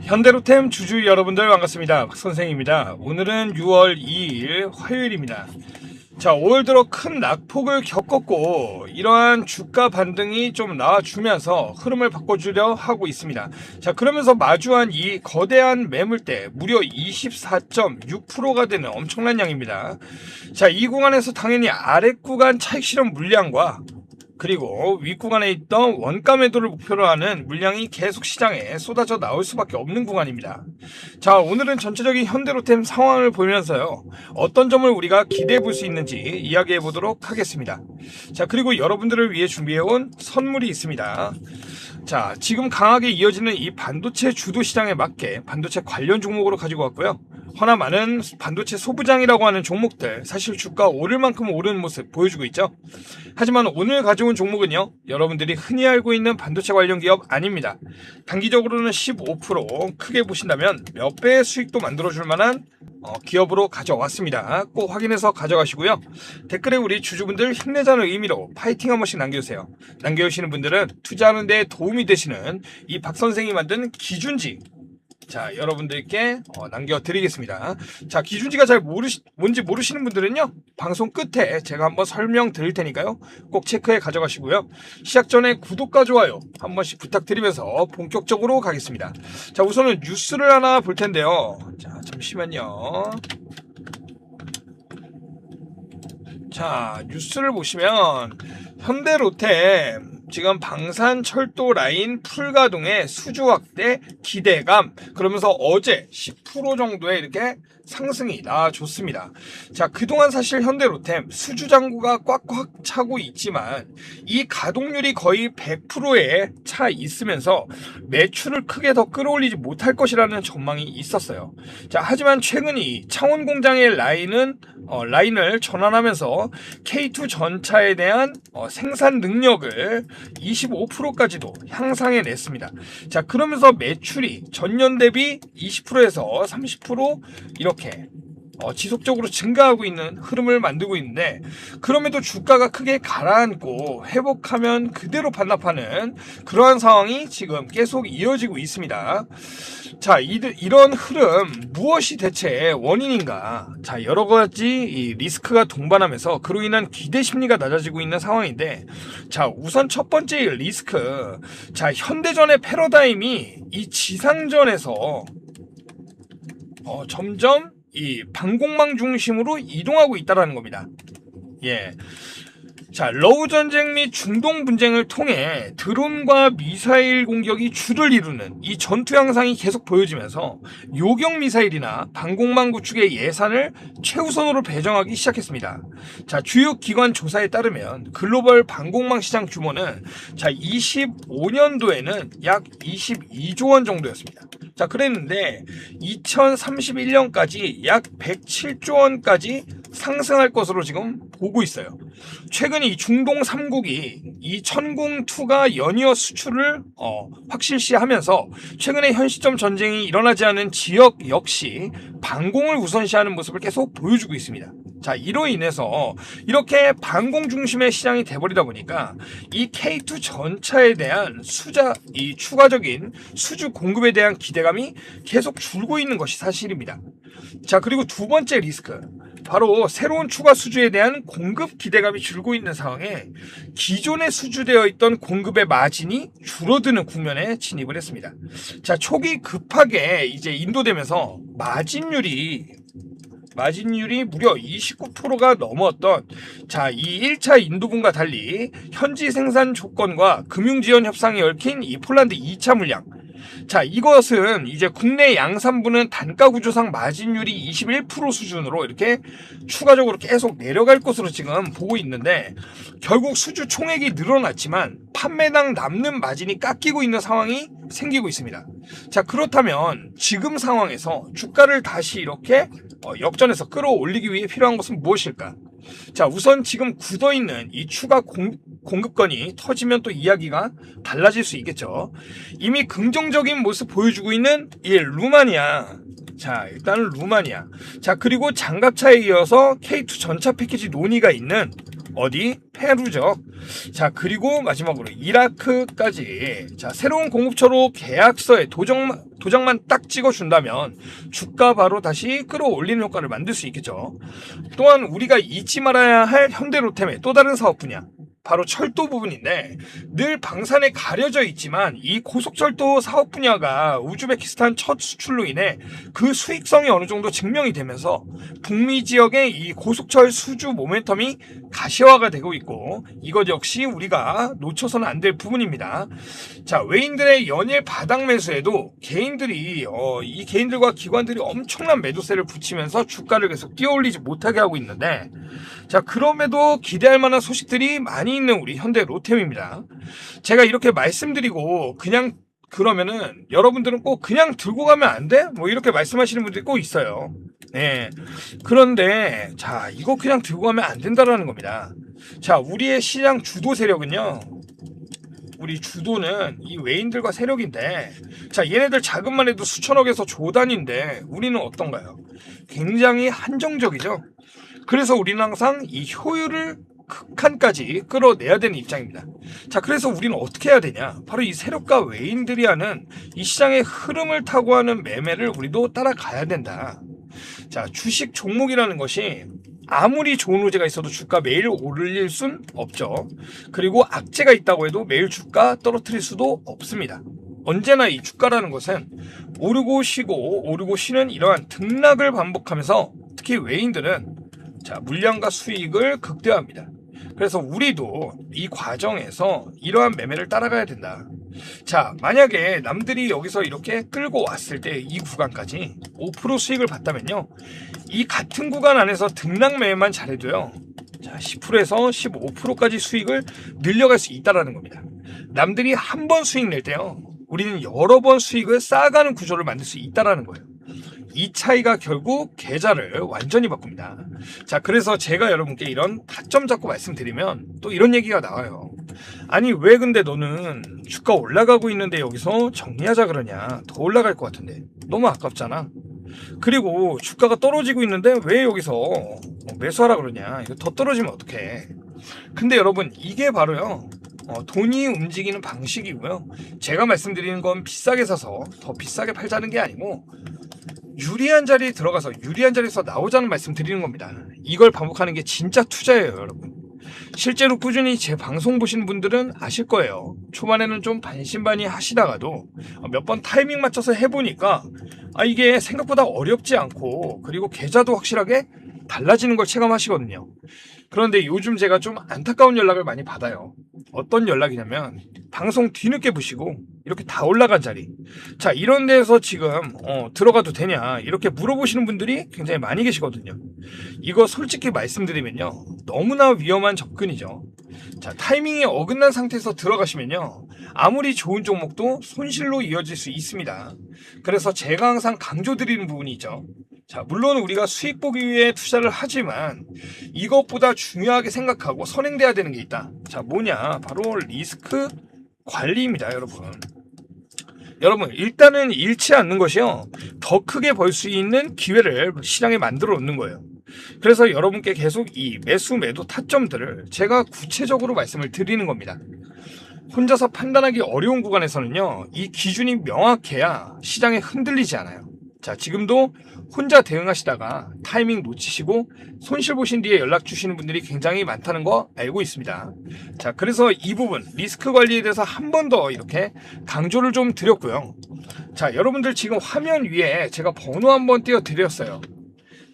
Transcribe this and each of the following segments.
현대로템 주주 여러분들 반갑습니다. 박 선생입니다. 오늘은 6월 2일 화요일입니다. 자, 올 들어 큰 낙폭을 겪었고 이러한 주가 반등이 좀 나와주면서 흐름을 바꿔주려 하고 있습니다. 자, 그러면서 마주한 이 거대한 매물대 무려 24.6%가 되는 엄청난 양입니다. 자, 이 구간에서 당연히 아래 구간 차익 실현 물량과 그리고 윗구간에 있던 원가 매도를 목표로 하는 물량이 계속 시장에 쏟아져 나올 수밖에 없는 구간입니다. 자, 오늘은 전체적인 현대로템 상황을 보면서요, 어떤 점을 우리가 기대해 볼 수 있는지 이야기해 보도록 하겠습니다. 자, 그리고 여러분들을 위해 준비해온 선물이 있습니다. 자, 지금 강하게 이어지는 이 반도체 주도 시장에 맞게 반도체 관련 종목으로 가지고 왔고요. 허나 많은 반도체 소부장이라고 하는 종목들, 사실 주가 오를 만큼 오르는 모습 보여주고 있죠. 하지만 오늘 가져온 종목은요, 여러분들이 흔히 알고 있는 반도체 관련 기업 아닙니다. 단기적으로는 15%, 크게 보신다면 몇 배의 수익도 만들어줄 만한 기업으로 가져왔습니다. 꼭 확인해서 가져가시고요. 댓글에 우리 주주분들 힘내자는 의미로 파이팅 한 번씩 남겨주세요. 남겨주시는 분들은 투자하는 데 도움이 되시는 이 박선생이 만든 기준지, 자, 여러분들께 남겨드리겠습니다. 자, 기준지가 잘 뭔지 모르시는 분들은요, 방송 끝에 제가 한번 설명 드릴 테니까요, 꼭 체크해 가져가시고요. 시작 전에 구독과 좋아요 한 번씩 부탁드리면서 본격적으로 가겠습니다. 자, 우선은 뉴스를 하나 볼 텐데요. 자, 잠시만요. 자, 뉴스를 보시면 현대로템 지금 방산철도 라인 풀가동의 수주 확대 기대감, 그러면서 어제 10% 정도의 이렇게 상승이 나와줬습니다. 자, 그동안 사실 현대로템 수주 잔고가 꽉꽉 차고 있지만 이 가동률이 거의 100%에 차 있으면서 매출을 크게 더 끌어올리지 못할 것이라는 전망이 있었어요. 자, 하지만 최근 이 창원 공장의 라인을 전환하면서 K2 전차에 대한 생산 능력을 25%까지도 향상해 냈습니다. 자, 그러면서 매출이 전년 대비 20%에서 30% 이렇게 지속적으로 증가하고 있는 흐름을 만들고 있는데, 그럼에도 주가가 크게 가라앉고 회복하면 그대로 반납하는 그러한 상황이 지금 계속 이어지고 있습니다. 자, 이런 흐름 무엇이 대체 원인인가? 자, 여러 가지 리스크가 동반하면서 그로 인한 기대 심리가 낮아지고 있는 상황인데, 자, 우선 첫 번째 리스크, 자, 현대전의 패러다임이 이 지상전에서 점점 이 방공망 중심으로 이동하고 있다는 겁니다. 예. 자, 러우 전쟁 및 중동 분쟁을 통해 드론과 미사일 공격이 주를 이루는 이 전투 양상이 계속 보여지면서 요격 미사일이나 방공망 구축의 예산을 최우선으로 배정하기 시작했습니다. 자, 주요 기관 조사에 따르면 글로벌 방공망 시장 규모는 자, 25년도에는 약 22조 원 정도였습니다. 자, 그랬는데 2031년까지 약 107조 원까지 상승할 것으로 지금 보고 있어요. 최근 이 중동 3국이 이 천궁2가 연이어 수출을 확실시하면서 최근에 현 시점 전쟁이 일어나지 않은 지역 역시 방공을 우선시하는 모습을 계속 보여주고 있습니다. 자, 이로 인해서 이렇게 방공 중심의 시장이 돼버리다 보니까 이 K2 전차에 대한 이 추가적인 수주 공급에 대한 기대감이 계속 줄고 있는 것이 사실입니다. 자, 그리고 두 번째 리스크, 바로 새로운 추가 수주에 대한 공급 기대감이 줄고 있는 상황에 기존에 수주되어 있던 공급의 마진이 줄어드는 국면에 진입을 했습니다. 자, 초기 급하게 이제 인도되면서 마진율이 무려 29%가 넘었던, 자, 이 1차 인도분과 달리 현지 생산 조건과 금융지원 협상이 얽힌 이 폴란드 2차 물량. 자, 이것은 이제 국내 양산부는 단가 구조상 마진율이 21% 수준으로 이렇게 추가적으로 계속 내려갈 것으로 지금 보고 있는데, 결국 수주 총액이 늘어났지만 판매당 남는 마진이 깎이고 있는 상황이 생기고 있습니다. 자, 그렇다면 지금 상황에서 주가를 다시 이렇게 역전해서 끌어올리기 위해 필요한 것은 무엇일까? 자, 우선 지금 굳어있는 이 추가 공급권이 터지면 또 이야기가 달라질 수 있겠죠. 이미 긍정적인 모습 보여주고 있는 이 루마니아. 자, 일단은 루마니아. 자, 그리고 장갑차에 이어서 K2 전차 패키지 논의가 있는 어디? 페루죠. 자, 그리고 마지막으로 이라크까지. 자, 새로운 공급처로 계약서에 도장만 딱 찍어준다면 주가 바로 다시 끌어올리는 효과를 만들 수 있겠죠. 또한 우리가 잊지 말아야 할 현대로템의 또 다른 사업 분야, 바로 철도 부분인데, 늘 방산에 가려져 있지만 이 고속철도 사업 분야가 우즈베키스탄 첫 수출로 인해 그 수익성이 어느 정도 증명이 되면서 북미 지역의 이 고속철 수주 모멘텀이 가시화가 되고 있고, 이것 역시 우리가 놓쳐서는 안 될 부분입니다. 자, 외인들의 연일 바닥 매수에도 이 개인들과 기관들이 엄청난 매도세를 붙이면서 주가를 계속 뛰어올리지 못하게 하고 있는데, 자, 그럼에도 기대할 만한 소식들이 많이 있는 우리 현대 로템입니다. 제가 이렇게 말씀드리고 그러면은 여러분들은 꼭 그냥 들고 가면 안 돼? 뭐 이렇게 말씀하시는 분들이 꼭 있어요. 네. 그런데 자, 이거 그냥 들고 가면 안 된다라는 겁니다. 자, 우리의 시장 주도 세력은요, 우리 주도는 이 외인들과 세력인데, 자, 얘네들 자금만 해도 수천억에서 조 단위인데 우리는 어떤가요? 굉장히 한정적이죠. 그래서 우리는 항상 이 효율을 극한까지 끌어내야 되는 입장입니다. 자, 그래서 우리는 어떻게 해야 되냐? 바로 이 세력과 외인들이 하는 이 시장의 흐름을 타고 하는 매매를 우리도 따라가야 된다. 자, 주식 종목이라는 것이 아무리 좋은 호재가 있어도 주가 매일 오르릴 순 없죠. 그리고 악재가 있다고 해도 매일 주가 떨어뜨릴 수도 없습니다. 언제나 이 주가라는 것은 오르고 쉬고 오르고 쉬는 이러한 등락을 반복하면서, 특히 외인들은 자, 물량과 수익을 극대화합니다. 그래서 우리도 이 과정에서 이러한 매매를 따라가야 된다. 자, 만약에 남들이 여기서 이렇게 끌고 왔을 때 이 구간까지 5% 수익을 봤다면요, 이 같은 구간 안에서 등락 매매만 잘해도요, 자, 10%에서 15%까지 수익을 늘려갈 수 있다는 겁니다. 남들이 한 번 수익 낼 때요, 우리는 여러 번 수익을 쌓아가는 구조를 만들 수 있다는 거예요. 이 차이가 결국 계좌를 완전히 바꿉니다. 자, 그래서 제가 여러분께 이런 타점 잡고 말씀드리면 또 이런 얘기가 나와요. 아니, 왜 근데 너는 주가 올라가고 있는데 여기서 정리하자 그러냐? 더 올라갈 것 같은데. 너무 아깝잖아. 그리고 주가가 떨어지고 있는데 왜 여기서 매수하라 그러냐? 이거 더 떨어지면 어떡해? 근데 여러분, 이게 바로요, 돈이 움직이는 방식이고요. 제가 말씀드리는 건 비싸게 사서 더 비싸게 팔자는 게 아니고, 유리한 자리에 들어가서 유리한 자리에서 나오자는 말씀 드리는 겁니다. 이걸 반복하는 게 진짜 투자예요, 여러분. 실제로 꾸준히 제 방송 보시는 분들은 아실 거예요. 초반에는 좀 반신반의 하시다가도 몇 번 타이밍 맞춰서 해보니까 이게 생각보다 어렵지 않고, 그리고 계좌도 확실하게 달라지는 걸 체감하시거든요. 그런데 요즘 제가 좀 안타까운 연락을 많이 받아요. 어떤 연락이냐면, 방송 뒤늦게 보시고 이렇게 다 올라간 자리, 자, 이런 데서 지금 들어가도 되냐, 이렇게 물어보시는 분들이 굉장히 많이 계시거든요. 이거 솔직히 말씀드리면요, 너무나 위험한 접근이죠. 자, 타이밍이 어긋난 상태에서 들어가시면요, 아무리 좋은 종목도 손실로 이어질 수 있습니다. 그래서 제가 항상 강조드리는 부분이 있죠. 자, 물론 우리가 수익 보기 위해 투자를 하지만 이것보다 중요하게 생각하고 선행돼야 되는 게 있다. 자, 뭐냐? 바로 리스크 관리입니다, 여러분. 여러분, 일단은 잃지 않는 것이요, 더 크게 벌 수 있는 기회를 시장에 만들어 놓는 거예요. 그래서 여러분께 계속 이 매수 매도 타점들을 제가 구체적으로 말씀을 드리는 겁니다. 혼자서 판단하기 어려운 구간에서는요, 이 기준이 명확해야 시장에 흔들리지 않아요. 자, 지금도 혼자 대응하시다가 타이밍 놓치시고 손실 보신 뒤에 연락 주시는 분들이 굉장히 많다는 거 알고 있습니다. 자, 그래서 이 부분 리스크 관리에 대해서 한 번 더 이렇게 강조를 좀 드렸고요. 자, 여러분들 지금 화면 위에 제가 번호 한번 띄워 드렸어요.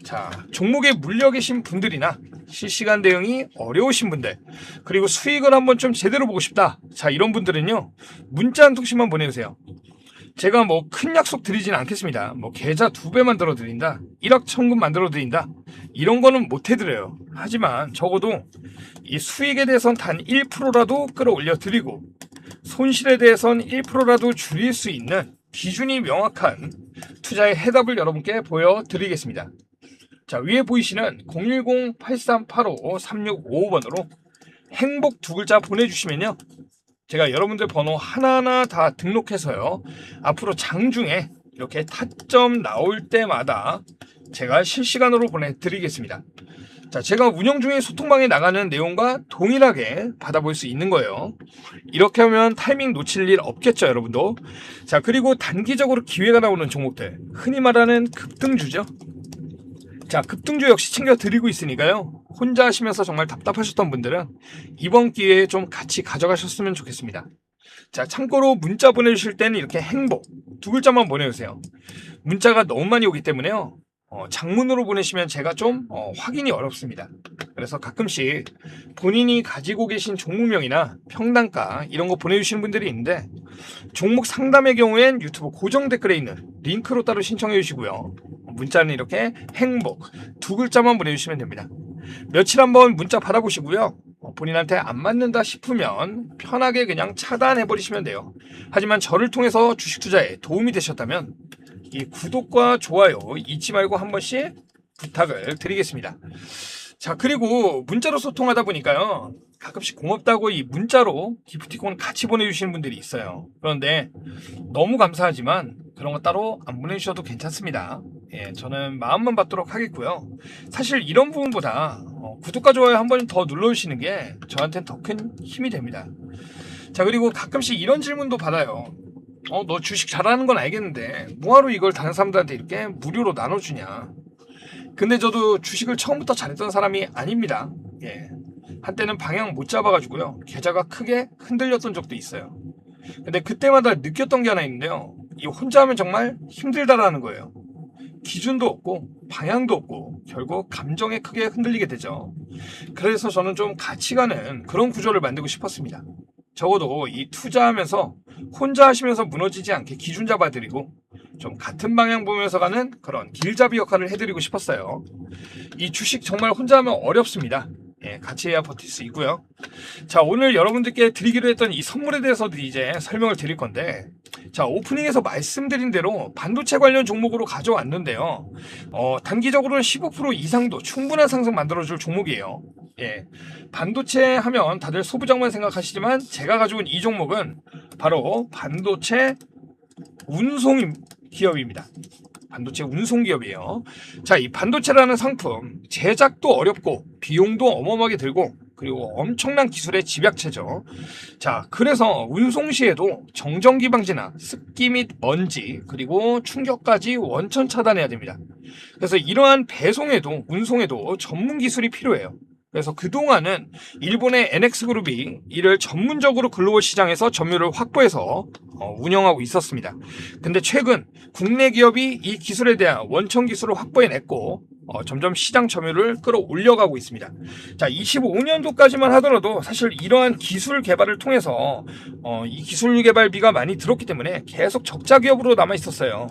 자, 종목에 물려 계신 분들이나 실시간 대응이 어려우신 분들, 그리고 수익을 한번 좀 제대로 보고 싶다, 자, 이런 분들은요, 문자 한 통씩만 보내주세요. 제가 뭐 큰 약속 드리진 않겠습니다. 뭐 계좌 2배 만들어 드린다, 1억 천금 만들어 드린다, 이런 거는 못 해드려요. 하지만 적어도 이 수익에 대해선 단 1%라도 끌어올려 드리고, 손실에 대해선 1%라도 줄일 수 있는 기준이 명확한 투자의 해답을 여러분께 보여드리겠습니다. 자, 위에 보이시는 010-8385-3655번으로 행복 두 글자 보내주시면요, 제가 여러분들 번호 하나하나 다 등록해서요, 앞으로 장중에 이렇게 타점 나올 때마다 제가 실시간으로 보내드리겠습니다. 자, 제가 운영 중인 소통방에 나가는 내용과 동일하게 받아볼 수 있는 거예요. 이렇게 하면 타이밍 놓칠 일 없겠죠, 여러분도. 자, 그리고 단기적으로 기회가 나오는 종목들, 흔히 말하는 급등주죠. 자, 급등주 역시 챙겨드리고 있으니까요. 혼자 하시면서 정말 답답하셨던 분들은 이번 기회에 좀 같이 가져가셨으면 좋겠습니다. 자, 참고로 문자 보내주실 때는 이렇게 행복 두 글자만 보내주세요. 문자가 너무 많이 오기 때문에요. 장문으로 보내시면 제가 좀 확인이 어렵습니다. 그래서 가끔씩 본인이 가지고 계신 종목명이나 평단가 이런 거 보내주시는 분들이 있는데, 종목 상담의 경우엔 유튜브 고정 댓글에 있는 링크로 따로 신청해 주시고요. 문자는 이렇게 행복 두 글자만 보내주시면 됩니다. 며칠 한번 문자 받아보시고요. 본인한테 안 맞는다 싶으면 편하게 그냥 차단해 버리시면 돼요. 하지만 저를 통해서 주식 투자에 도움이 되셨다면 이 구독과 좋아요 잊지 말고 한 번씩 부탁을 드리겠습니다. 자, 그리고 문자로 소통하다 보니까요, 가끔씩 고맙다고 이 문자로 기프티콘 같이 보내주시는 분들이 있어요. 그런데 너무 감사하지만 그런 거 따로 안 보내주셔도 괜찮습니다. 예, 저는 마음만 받도록 하겠고요. 사실 이런 부분보다 구독과 좋아요 한 번 더 눌러주시는 게 저한테는 더 큰 힘이 됩니다. 자, 그리고 가끔씩 이런 질문도 받아요. 너 주식 잘하는 건 알겠는데 뭐하러 이걸 다른 사람들한테 이렇게 무료로 나눠주냐. 근데 저도 주식을 처음부터 잘했던 사람이 아닙니다. 예, 한때는 방향 못 잡아가지고요, 계좌가 크게 흔들렸던 적도 있어요. 근데 그때마다 느꼈던 게 하나 있는데요, 이 혼자 하면 정말 힘들다라는 거예요. 기준도 없고 방향도 없고 결국 감정에 크게 흔들리게 되죠. 그래서 저는 좀 같이 가는 그런 구조를 만들고 싶었습니다. 적어도 이 투자하면서 혼자 하시면서 무너지지 않게 기준 잡아드리고 좀 같은 방향 보면서 가는 그런 길잡이 역할을 해드리고 싶었어요. 이 주식 정말 혼자 하면 어렵습니다. 예, 같이 해야 버틸 수 있고요. 자, 오늘 여러분들께 드리기로 했던 이 선물에 대해서도 이제 설명을 드릴 건데, 자, 오프닝에서 말씀드린 대로 반도체 관련 종목으로 가져왔는데요. 단기적으로는 15% 이상도 충분한 상승 만들어줄 종목이에요. 예, 반도체 하면 다들 소부장만 생각하시지만 제가 가져온 이 종목은 바로 반도체 운송 기업입니다. 반도체 운송 기업이에요. 자, 이 반도체라는 상품 제작도 어렵고 비용도 어마어마하게 들고 그리고 엄청난 기술의 집약체죠. 자, 그래서 운송 시에도 정전기 방지나 습기 및 먼지 그리고 충격까지 원천 차단해야 됩니다. 그래서 이러한 배송에도 운송에도 전문 기술이 필요해요. 그래서 그동안은 일본의 NX그룹이 이를 전문적으로 글로벌 시장에서 점유율을 확보해서 운영하고 있었습니다. 근데 최근 국내 기업이 이 기술에 대한 원천 기술을 확보해냈고 점점 시장 점유율을 끌어올려가고 있습니다. 자, 25년도까지만 하더라도 사실 이러한 기술 개발을 통해서 이 기술 개발비가 많이 들었기 때문에 계속 적자 기업으로 남아 있었어요.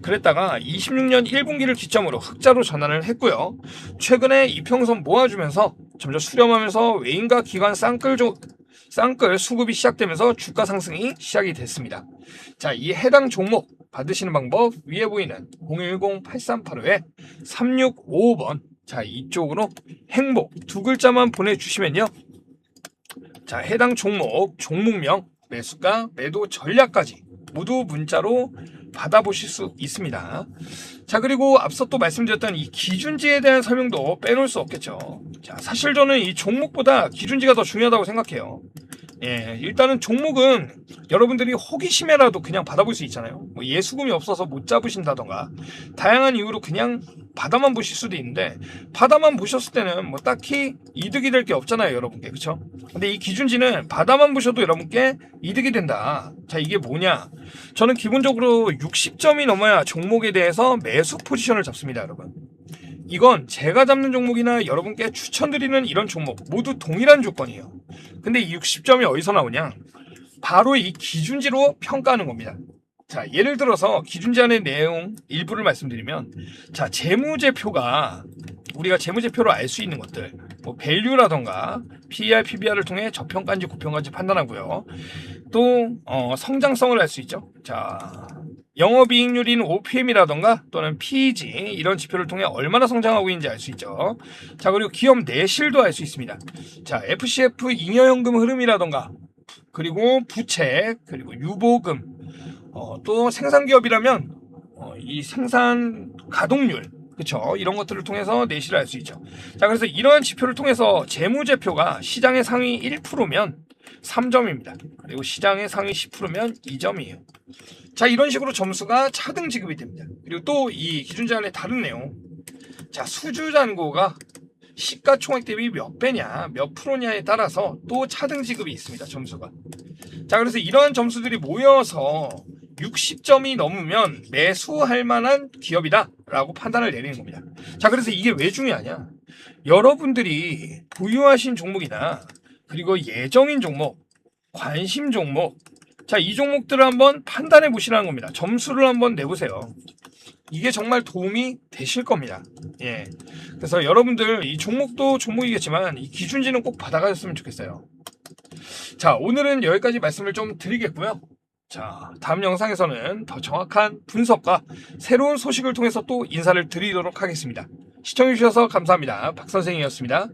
그랬다가 26년 1분기를 기점으로 흑자로 전환을 했고요. 최근에 이평선 모아주면서 점점 수렴하면서 외인과 기관 쌍끌 수급이 시작되면서 주가 상승이 시작이 됐습니다. 자, 이 해당 종목 받으시는 방법 위에 보이는 010-8385-3655번 자, 이쪽으로 행복 두 글자만 보내주시면요, 자, 해당 종목명, 매수가, 매도 전략까지 모두 문자로 받아보실 수 있습니다. 자, 그리고 앞서 또 말씀드렸던 이 기준지에 대한 설명도 빼놓을 수 없겠죠. 자, 사실 저는 이 종목보다 기준지가 더 중요하다고 생각해요. 예, 일단은 종목은 여러분들이 호기심에라도 그냥 받아볼 수 있잖아요. 뭐 예수금이 없어서 못 잡으신다던가 다양한 이유로 그냥 받아만 보실 수도 있는데, 받아만 보셨을 때는 뭐 딱히 이득이 될 게 없잖아요, 여러분께. 그쵸? 근데 이 기준지는 받아만 보셔도 여러분께 이득이 된다. 자, 이게 뭐냐? 저는 기본적으로 60점이 넘어야 종목에 대해서 매수 포지션을 잡습니다, 여러분. 이건 제가 잡는 종목이나 여러분께 추천드리는 이런 종목 모두 동일한 조건이에요. 근데 이 60점이 어디서 나오냐? 바로 이 기준지로 평가하는 겁니다. 자, 예를 들어서 기준지 안의 내용 일부를 말씀드리면, 자, 재무제표가 우리가 재무제표로 알 수 있는 것들, 뭐 밸류라던가 PER, PBR을 통해 저평가인지 고평가인지 판단하고요. 또 성장성을 알 수 있죠. 자, 영업이익률인 OPM이라던가 또는 PEG 이런 지표를 통해 얼마나 성장하고 있는지 알 수 있죠. 자, 그리고 기업 내실도 알 수 있습니다. 자, FCF 잉여현금 흐름이라던가 그리고 부채 그리고 유보금, 또 생산기업이라면 이 생산 가동률 그쵸? 이런 것들을 통해서 내실을 알 수 있죠. 자, 그래서 이러한 지표를 통해서 재무제표가 시장의 상위 1%면 3점입니다. 그리고 시장의 상위 10%면 2점이에요. 자, 이런 식으로 점수가 차등 지급이 됩니다. 그리고 또 이 기준제한에 다른 내용. 자, 수주잔고가 시가총액 대비 몇 배냐, 몇 프로냐에 따라서 또 차등 지급이 있습니다. 점수가. 자, 그래서 이러한 점수들이 모여서 60점이 넘으면 매수할 만한 기업이다 라고 판단을 내리는 겁니다. 자, 그래서 이게 왜 중요하냐, 여러분들이 보유하신 종목이나 그리고 예정인 종목, 관심 종목, 자, 이 종목들을 한번 판단해 보시라는 겁니다. 점수를 한번 내보세요. 이게 정말 도움이 되실 겁니다. 예. 그래서 여러분들 이 종목도 종목이겠지만 이 기준지는 꼭 받아가셨으면 좋겠어요. 자, 오늘은 여기까지 말씀을 좀 드리겠고요. 자, 다음 영상에서는 더 정확한 분석과 새로운 소식을 통해서 또 인사를 드리도록 하겠습니다. 시청해주셔서 감사합니다. 박 선생이었습니다.